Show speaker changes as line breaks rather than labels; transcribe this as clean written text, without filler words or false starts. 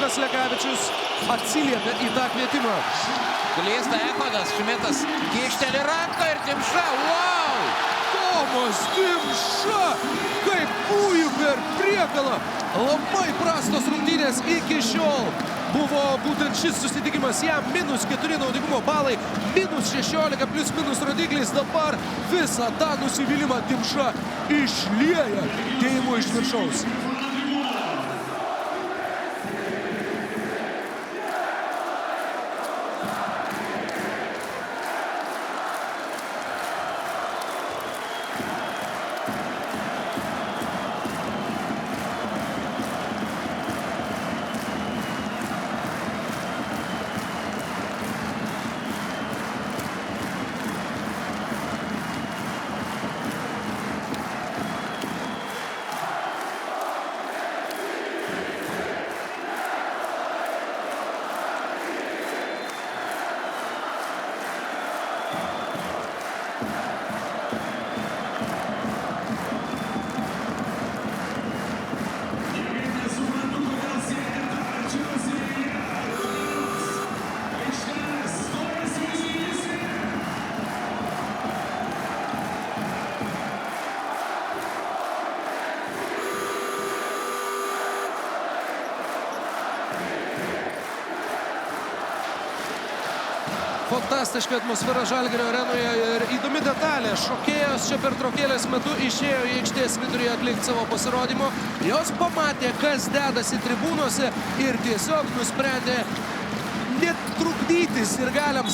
Lukas Lekavičius atsiliepia į tą kvietimą.
Klysta Echodas, Šmitas kyšteli ranką ir Dimša. Wow!
Tomas Dimša, kaip kūjų per priekalą. Labai prastos rungtynės iki šiol. Buvo būtent šis susitikimas, jam -4 naudingumo balai, -16 plius-minus rodiklis. Dabar visą tą nusivylimą Dimša išlieja dėjimu iš viršaus. Fantastiška atmosfera Žalgirio arenoje ir įdomi detalė. Šokėjos čia pertraukėlės metu išėjo į aikštės vidurį atlikti savo pasirodymo. Jos pamatė, kas dedasi tribūnose ir tiesiog nusprendė netrukdyti sirgaliams